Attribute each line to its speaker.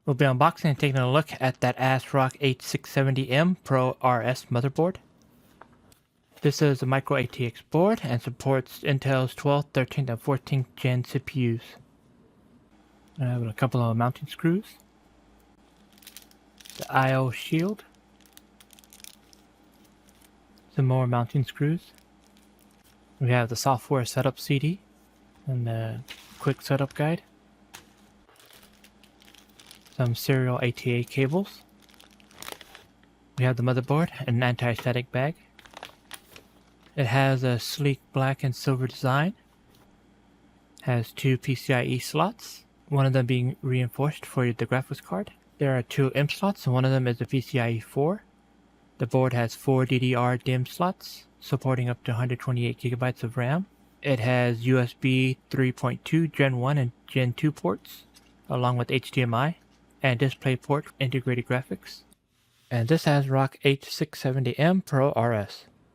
Speaker 1: We'll be unboxing and taking a look at that ASROCK H670M PRO RS motherboard. This is a Micro ATX board and supports Intel's 12th, 13th, and 14th gen CPUs. I have a couple of mounting screws, the I/O shield, some more mounting screws. We have the software setup CD and the quick setup guide. Some serial ATA cables. We have the motherboard and an anti-static bag. It has a sleek black and silver design. Has two PCIe slots, one of them being reinforced for the graphics card. There are two M slots and one of them is a PCIe 4. The board has 4 DDR DIMM slots, supporting up to 128 GB of RAM. It has USB 3.2 Gen 1 and Gen 2 ports, along with HDMI and DisplayPort integrated graphics. And this ASROCK H670M PRO RS.